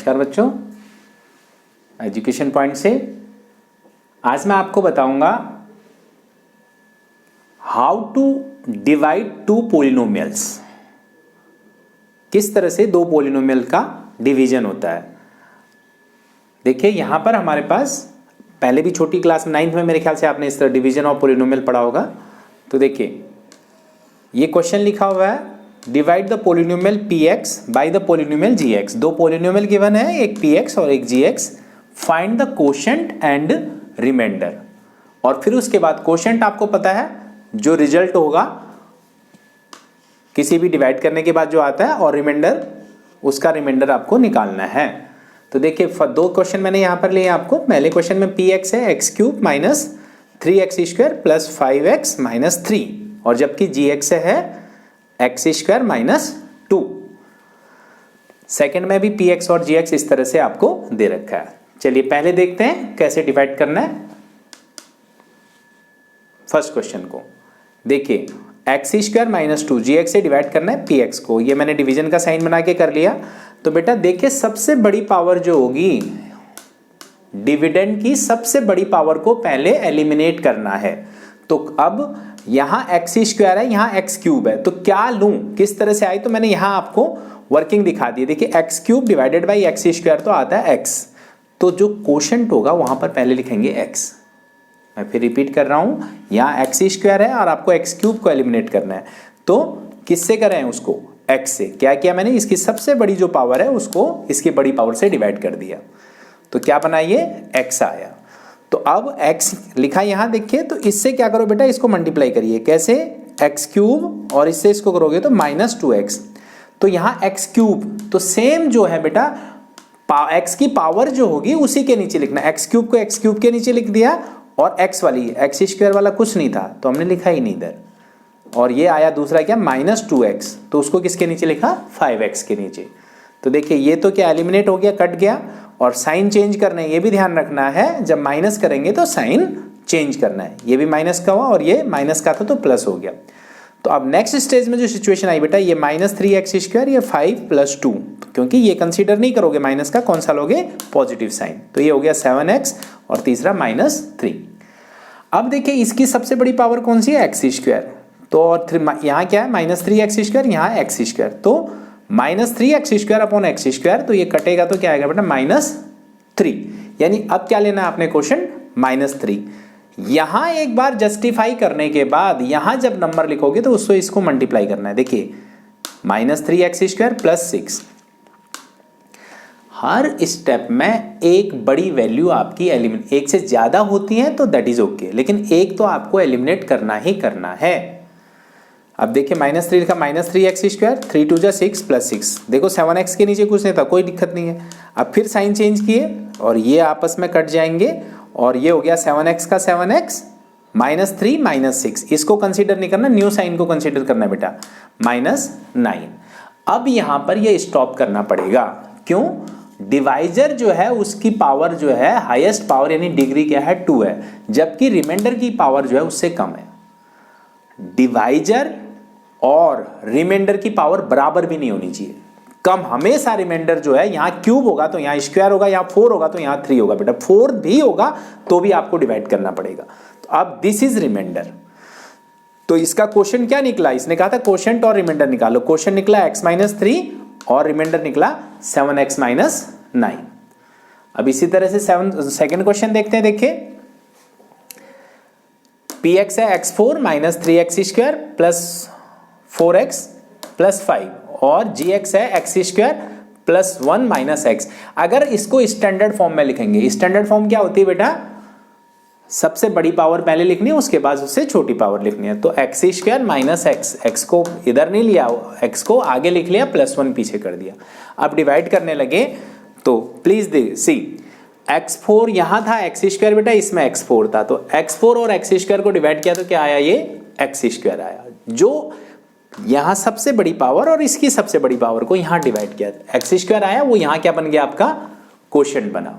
नमस्कार बच्चों, education point से आज मैं आपको बताऊंगा how to divide two polynomials. किस तरह से दो पॉलिनोमियल का डिवीजन होता है। देखिए यहां पर हमारे पास पहले भी छोटी क्लास में 9th में मेरे ख्याल से आपने इस तरह डिवीजन ऑफ पॉलिनोमियल पढ़ा होगा। तो देखिए ये क्वेश्चन लिखा हुआ है, divide the polynomial px by the polynomial gx। दो पॉलिनोमियल गिवन है, एक px और एक gx। Find the quotient and remainder. और फिर उसके बाद कोशेंट आपको पता है जो रिजल्ट होगा किसी भी डिवाइड करने के बाद जो आता है, और रिमाइंडर उसका रिमाइंडर आपको निकालना है। तो देखिए दो क्वेश्चन मैंने यहां पर लिए आपको। पहले क्वेश्चन में px है x cube minus 3x square plus 5x minus 3, और जबकि gx है एक्स स्क्वायर माइनस 2। सेकेंड में भी px और gx इस तरह से आपको दे रखा है। चलिए पहले देखते हैं कैसे डिवाइड करना है फर्स्ट क्वेश्चन को। देखिए एक्स स्क्वायर माइनस 2 gx से डिवाइड करना है px को। ये मैंने डिवीजन का साइन बना के कर लिया। तो बेटा देखिए सबसे बड़ी पावर जो होगी, डिविडेंड की सबसे बड़ी पावर को पहले एलिमिनेट करना है। तो अब यहां एक्स स्क्वायर है, यहां एक्स क्यूब है, तो क्या लूं, किस तरह से आई, तो मैंने यहां आपको वर्किंग दिखा दी। देखिए x cube divided by x square तो आता है एक्स, तो जो कोशेंट होगा वहां पर पहले लिखेंगे एक्स। मैं फिर रिपीट कर रहा हूं, यहां एक्स स्क्वायर है और आपको एक्स क्यूब को एलिमिनेट करना है। तो किससे करें उसको, एक्स से। क्या किया मैंने, इसकी सबसे बड़ी जो पावर है उसको इसकी बड़ी पावर से डिवाइड कर दिया। तो क्या बना, ये एक्स आया। तो अब x लिखा यहां देखिए, तो इससे क्या करो बेटा, इसको मल्टीप्लाई करिए। कैसे, x क्यूब और इससे इसको करोगे तो माइनस 2x। तो यहां x क्यूब तो सेम जो है बेटा x की पावर जो होगी उसी के नीचे लिखना। x क्यूब को x क्यूब के नीचे लिख दिया, और x वाली x स्क्वायर वाला कुछ नहीं था तो हमने लिखा ही नहीं इधर। और ये आया दूसरा क्या, माइनस 2x, तो उसको किसके नीचे लिखा, 5x के नीचे। तो देखिए ये तो क्या एलिमिनेट हो गया, कट गया। और साइन चेंज करना है, ये भी ध्यान रखना है, जब माइनस करेंगे तो साइन चेंज करना है। ये भी माइनस का हुआ और ये माइनस का था तो प्लस हो गया। तो अब नेक्स्ट स्टेज में जो सिचुएशन आई बेटा, ये माइनस 3x स्क्वायर, ये 5 प्लस 2, क्योंकि ये कंसीडर नहीं करोगे माइनस का, कौन सा लोगे, पॉजिटिव साइन। तो ये हो गया 7x और तीसरा माइनस 3। अब देखिए इसकी सबसे बड़ी पावर कौन सी है, एक्स स्क्वायर। तो और यहाँ क्या है, माइनस 3x स्क्वायर, यहाँ है एक्स स्क्वायर। तो minus 3x square upon x square, तो ये कटेगा तो क्या आएगा बेटा, माइनस 3। यानी अब क्या लेना है आपने क्वेश्चन, माइनस 3। यहां एक बार जस्टिफाई करने के बाद यहां जब नंबर लिखोगे तो उसको इसको मल्टीप्लाई करना है। देखिए माइनस 3x स्क्वायर प्लस 6, हर स्टेप में एक बड़ी वैल्यू आपकी एलिमिनेट, एक से ज्यादा होती है तो दैट इज ओके, लेकिन एक तो आपको एलिमिनेट करना ही करना है। अब देखिए माइनस 3 लिखा, माइनस 3x स्क्वायर, 3 2 6 प्लस 6। देखो 7x के नीचे कुछ नहीं था, कोई दिक्कत नहीं है। अब फिर साइन चेंज किए और ये आपस में कट जाएंगे, और ये हो गया 7x का 7x माइनस 3 माइनस 6। इसको कंसीडर नहीं करना, न्यू साइन को कंसीडर करना बेटा, माइनस 9। अब यहां पर ये स्टॉप करना पड़ेगा। क्यों, डिवाइजर जो है उसकी पावर जो है, हाईएस्ट पावर यानी डिग्री क्या है, 2 है, जबकि रिमाइंडर की पावर जो है उससे कम है। डिवाइजर और रिमाइंडर की पावर बराबर भी नहीं होनी चाहिए, कम हमेशा। रिमाइंडर जो है यहाँ क्यूब होगा तो यहाँ स्क्वायर होगा, यहाँ 4 होगा तो यहाँ 3 होगा बेटा, 4 भी होगा तो भी आपको डिवाइड करना पड़ेगा। तो अब दिस इज रिमाइंडर। तो इसका क्वेश्चन क्या निकला, इसने कहा था क्वोशंट और रिमाइंडर निकालो। क्वोशंट निकला x माइनस 3 और रिमाइंडर निकला 7x माइनस 9। अब इसी तरह से सेकेंड क्वेश्चन देखते हैं। देखिए px है x4 minus 3x square plus 4x plus 5, और gx है x square plus 1 minus x। अगर इसको स्टैंडर्ड फॉर्म में लिखेंगे, स्टैंडर्ड फॉर्म क्या होती है बेटा, सबसे बड़ी पावर पहले लिखनी है, उसके बाद उससे छोटी पावर लिखनी है। तो x square minus x, x को इधर नहीं लिया, x को आगे लिख लिया, प्लस 1 पीछे कर दिया। अब डिवाइड करने लगे तो प्लीज सी, x4 यहां था x स्क्वायर बेटा, इसमें x4 था, तो x4 और x स्क्वायर को डिवाइड किया तो क्या आया, ये x स्क्वायर आया। जो यहां सबसे बड़ी पावर और इसकी सबसे बड़ी पावर को यहां डिवाइड किया, x स्क्वायर आया, वो यहां क्या बन गया, आपका कोशेंट बना।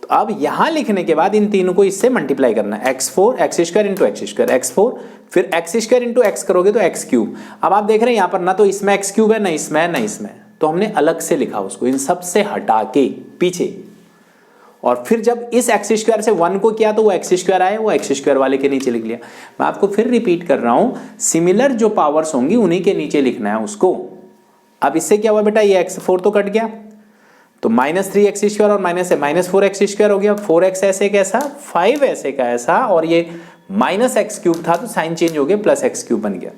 तो अब यहां लिखने के बाद इन तीनों को इससे मल्टीप्लाई करना है, x4 x square into x square, x4 फिर x स्क्वायर इंटू एक्स करोगे तो x क्यूब। अब आप देख रहे हैं यहां पर ना तो इसमें x क्यूब है, ना इसमें है, ना इसमें, तो हमने अलग से लिखा उसको, इन सब से हटा के पीछे, और फिर जब इस एक्स स्क्वायर से 1 को किया तो वो एक्स स्क्वायर आए, वो एक्स स्क्वायर वाले के नीचे लिख लिया। मैं आपको फिर रिपीट कर रहा हूं, सिमिलर जो पावर्स होंगी उन्हीं के नीचे लिखना है उसको। अब इससे क्या हुआ बेटा, ये x4 तो कट गया, तो -3x² और -4x² हो गया। 4x ऐसे कैसा, 5 ऐसे का ऐसा, और ये -x³ था तो साइन चेंज हो गया, +x³ बन गया।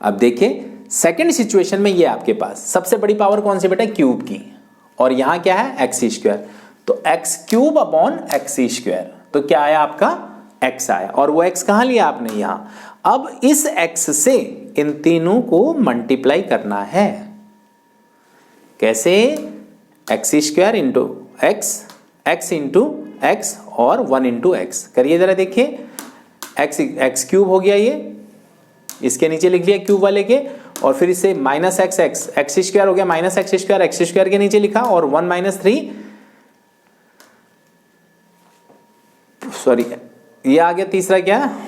अब देखिए सेकेंड सिचुएशन में ये आपके पास सबसे बड़ी पावर कौन सी बेटा, क्यूब की, और यहां क्या है x², तो x³ अपॉन x², तो क्या आया आपका x आया, और वो x कहां लिया आपने यहां। अब इस x से इन तीनों को मल्टीप्लाई करना है, कैसे, x² into x into x और 1 इंटू x, करिए जरा देखिए, x³ हो गया, ये इसके नीचे लिख लिया क्यूब वाले के, और फिर इसे -x हो गया, -x² के नीचे लिखा, और 1 - 3 सॉरी ये आ गया तीसरा, क्या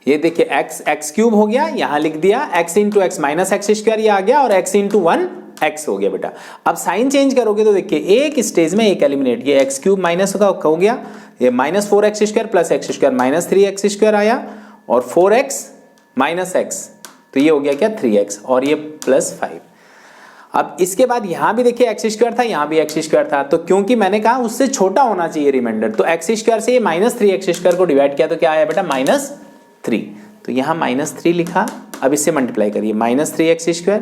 ये देखिए x³ हो गया, यहां लिख दिया x इंटू x -x² ये आ गया, और x इंटू 1 x हो गया बेटा। अब साइन चेंज करोगे तो देखिए एक स्टेज में एक एलिमिनेट, ये x³ माइनस हो गया, ये -4x² प्लस x² -3x² आया, और 4x माइनस x, तो ये हो गया क्या 3x, और ये +5। अब इसके बाद यहां भी देखिए x² था, यहां भी x² था, तो क्योंकि मैंने कहा उससे छोटा होना चाहिए रिमाइंडर, तो x² से ये -3x² को डिवाइड किया तो क्या आया बेटा -3, तो यहां -3 लिखा। अब इससे मल्टीप्लाई करिए, -3x²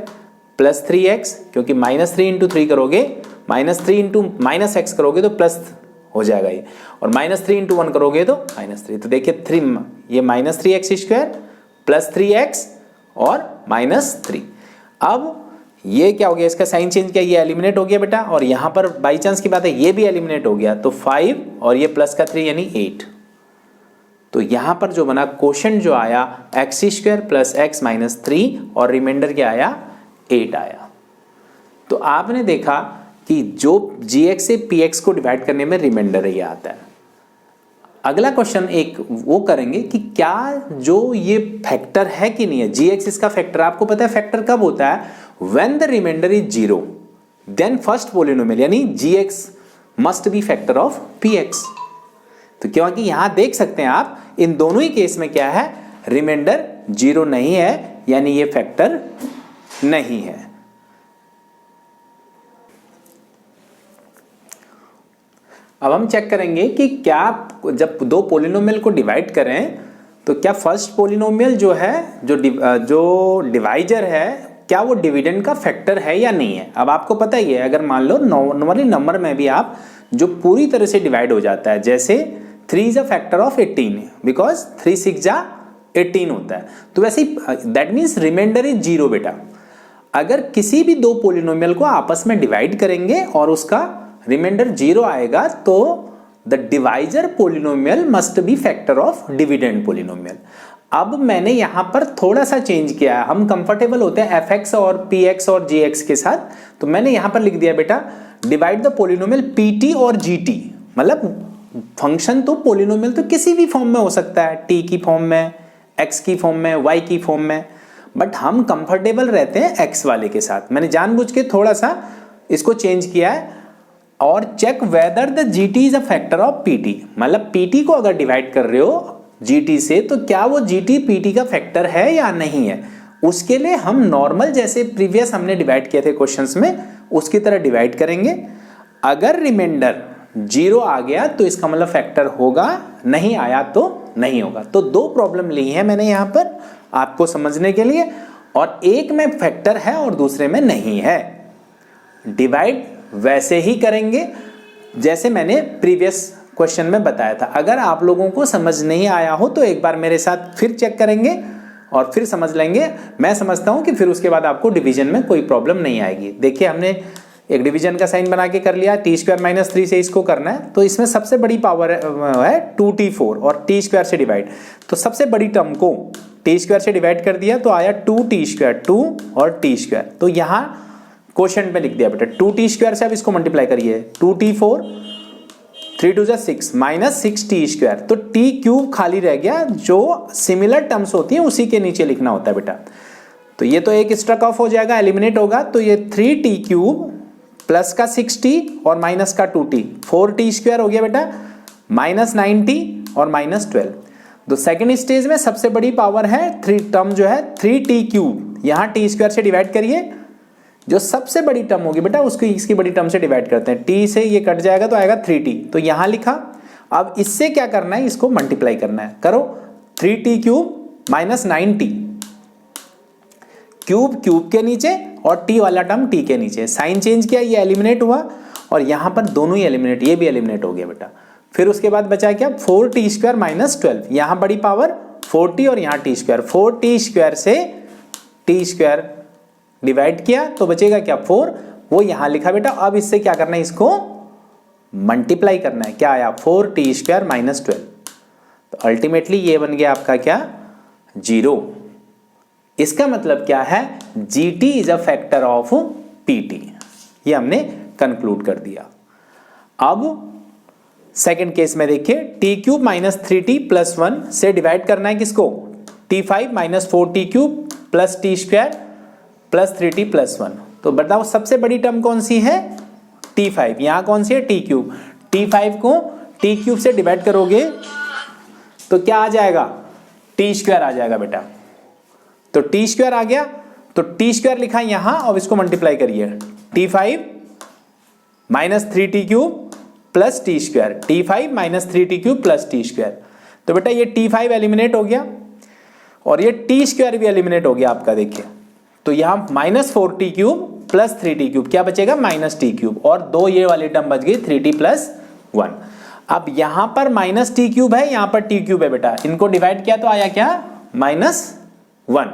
प्लस 3x, क्योंकि -3 इंटू 3 करोगे, -3 इंटू -x करोगे तो प्लस हो जाएगा ये, और -3 इंटू 1 करोगे तो -3, तो देखिए 3 ये -3x² प्लस 3x और -3। अब ये क्या हो गया, इसका साइन चेंज किया, ये एलिमिनेट हो गया बेटा, और यहां पर बाई चांस की बात है ये भी एलिमिनेट हो गया, तो 5 और ये प्लस का 3 यानी 8। तो यहां पर जो बना क्वोशंट जो आया x² प्लस x माइनस 3, और रिमाइंडर क्या आया 8 आया। तो आपने देखा कि जो gx से px को डिवाइड करने में रिमाइंडर ये आता है। अगला क्वेश्चन एक वो करेंगे कि क्या जो ये फैक्टर है कि नहीं है, gx इसका फैक्टर, आपको पता है फैक्टर कब होता है, when the remainder is 0 then first polynomial, यानी gx must be factor of px। तो क्योंकि यहां देख सकते हैं आप इन दोनों ही केस में क्या है, रिमाइंडर 0 नहीं है, यानी ये फैक्टर नहीं है। अब हम चेक करेंगे कि क्या जब दो पॉलिनोमियल को डिवाइड करें तो क्या फर्स्ट पॉलिनोमियल जो है, जो डिवाइजर है, क्या वो डिविडेंड का फैक्टर है या नहीं है। अब आपको पता ही है, अगर मान लो नॉर्मली नंबर में भी आप जो पूरी तरह से डिवाइड हो जाता है, जैसे 3 is a factor of 18 because 3 6 जा 18 होता है, तो वैसे दैट मीन्स रिमाइंडर इज 0 बेटा। अगर किसी भी दो पॉलिनोमियल को आपस में डिवाइड करेंगे और उसका रिमाइंडर 0 आएगा तो the divisor polynomial must be factor of dividend polynomial. अब मैंने यहां पर थोड़ा सा चेंज किया है, हम कंफर्टेबल होते हैं fx और px और gx के साथ, तो मैंने यहां पर लिख दिया बेटा डिवाइड द पॉलिनोमियल pt और gt। मतलब फंक्शन तो पॉलिनोमियल तो किसी भी फॉर्म में हो सकता है, t की फॉर्म में, x की फॉर्म में, y की फॉर्म में, बट हम कंफर्टेबल रहते हैं x वाले के साथ। मैंने जानबूझ के थोड़ा सा इसको चेंज किया है। और check whether the gt is a factor of pt, मतलब pt को अगर डिवाइड कर रहे हो gt से तो क्या वो gt pt का फैक्टर है या नहीं है। उसके लिए हम नॉर्मल जैसे प्रीवियस हमने डिवाइड किए थे क्वेश्चंस में उसकी तरह डिवाइड करेंगे। अगर रिमाइंडर 0 आ गया तो इसका मतलब फैक्टर होगा, नहीं आया तो नहीं होगा। तो दो प्रॉब्लम ली है मैंने यहां पर आपको समझने के लिए, और एक में फैक्टर है और दूसरे में नहीं है। डिवाइड वैसे ही करेंगे जैसे मैंने प्रीवियस क्वेश्चन में बताया था। अगर आप लोगों को समझ नहीं आया हो तो एक बार मेरे साथ फिर चेक करेंगे और फिर समझ लेंगे। मैं समझता हूं कि फिर उसके बाद आपको डिवीजन में कोई प्रॉब्लम नहीं आएगी। देखिए हमने एक डिवीजन का साइन बना के कर लिया, t² - 3 से इसको करना है, तो इसमें सबसे बड़ी पावर है 2t4 और t² से डिवाइड, तो सबसे बड़ी टर्म को t² से डिवाइड कर दिया तो आया 2t², 2 और t²। तो यहां क्वोशंट में लिख दिया बेटा 2t² से, अब इसको मल्टीप्लाई करिए 2t4 3 2 6 माइनस 6t², तो t³ खाली रह गया, जो सिमिलर टर्म्स होती है उसी के नीचे लिखना होता है बेटा। तो ये तो एक स्ट्रक ऑफ हो जाएगा, एलिमिनेट होगा। तो ये 3t क्यूब प्लस का 6t और माइनस का 2t, 4t स्क्वायर हो गया बेटा, माइनस 9t और माइनस 12। तो सेकेंड स्टेज में सबसे बड़ी पावर है 3 टर्म जो है 3t क्यूब, यहाँ t स्क्वायर से डिवाइड करिए, जो सबसे बड़ी टर्म होगी बेटा उसको इसकी बड़ी टर्म से डिवाइड करते हैं, t से ये कट जाएगा तो आएगा 3t, तो यहाँ लिखा। अब इससे क्या करना है, इसको मल्टीप्लाई करना है, करो 3t cube minus 9t, cube cube के नीचे और t वाला टर्म t के नीचे, साइन चेंज किया, ये एलिमिनेट हुआ और यहाँ पर दोनों ही एलिमिनेट, ये भी एलिमिनेट हो गया बेटा। फिर उसके बाद बचा क्या, 4t स्क्वायर माइनस 12, यहाँ बड़ी पावर 4t और यहाँ t स्क्वायर, 4t स्क्वायर से t स्क्वायर डिवाइड किया तो बचेगा क्या 4, वो यहाँ लिखा बेटा। अब इससे क्या करना है, इसको मल्टीप्लाई करना है, क्या आया 4t स्क्वायर माइनस 12, तो अल्टीमेटली ये बन गया आपका क्या 0। इसका मतलब क्या है, gt is a factor of pt, ये हमने कंक्लूड कर दिया। अब सेकेंड केस में देखिए, T cube minus 3t plus 1 से डिवाइड करना है किसको, t5 minus 4t cube plus t square plus 3t plus 1। तो बताओ सबसे बड़ी टर्म कौन सी है, t5, यहाँ कौन सी है t क्यूब, t5 को t क्यूब से डिवाइड करोगे तो क्या आ जाएगा, t स्क्वायर आ जाएगा बेटा। तो t स्क्वायर आ गया, तो t स्क्वायर लिखा यहाँ, और इसको मल्टीप्लाई करिए, t5 minus 3t cube plus T square, t5 minus 3t cube plus T square. तो बेटा ये t5 एलिमिनेट हो गया और ये t स्क्वायर भी एलिमिनेट हो गया आपका, देखिए। तो यहाँ minus 4t cube plus 3t cube, क्या बचेगा माइनस t क्यूब, और दो ये वाली टर्म बच गई 3t प्लस 1। अब यहाँ पर माइनस t क्यूब है, यहाँ पर t क्यूब है बेटा, इनको डिवाइड किया तो आया क्या माइनस 1,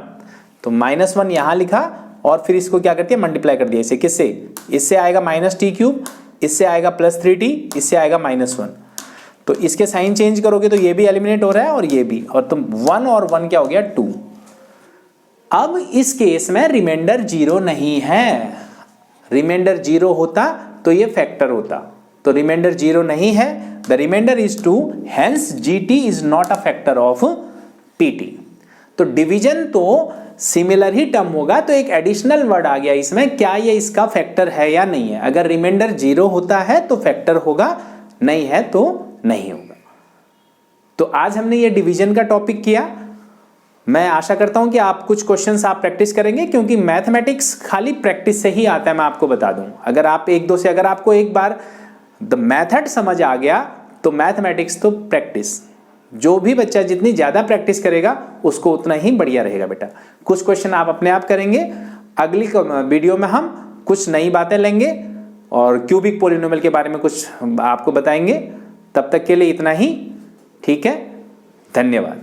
तो माइनस 1 यहाँ लिखा और फिर इसको क्या करती है मल्टीप्लाई कर दिया, इसे किससे, इससे आएगा माइनस t क्यूब, इससे आएगा प्लस 3t, इससे आएगा माइनस 1। तो इसके साइन चेंज करोगे तो ये भी एलिमिनेट हो रहा है और ये भी, और तुम 1 और 1 क्या हो गया 2। अब इस केस में रिमाइंडर 0 नहीं है, रिमाइंडर 0 होता तो ये फैक्टर होता, तो रिमाइंडर 0 नहीं है, the remainder is 2, hence gt is not a factor of pt। तो डिवीजन तो सिमिलर ही टर्म होगा, तो एक एडिशनल वर्ड आ गया इसमें, क्या ये इसका फैक्टर है या नहीं है। अगर रिमाइंडर 0 होता है तो फैक्टर होगा, नहीं है तो नहीं होगा। तो आज हमने ये डिवीजन का टॉपिक किया। मैं आशा करता हूं कि आप कुछ क्वेश्चंस आप प्रैक्टिस करेंगे, क्योंकि मैथमेटिक्स खाली प्रैक्टिस से ही आता है, मैं आपको बता दूं। अगर आप एक दो से, अगर आपको एक बार द मेथड समझ आ गया तो मैथमेटिक्स तो प्रैक्टिस, जो भी बच्चा जितनी ज्यादा प्रैक्टिस करेगा उसको उतना ही बढ़िया रहेगा बेटा। कुछ क्वेश्चन आप अपने आप करेंगे, अगली वीडियो में हम कुछ नई बातें लेंगे और क्यूबिक पॉलिनोमियल के बारे में कुछ आपको बताएंगे। तब तक के लिए इतना ही, ठीक है, धन्यवाद।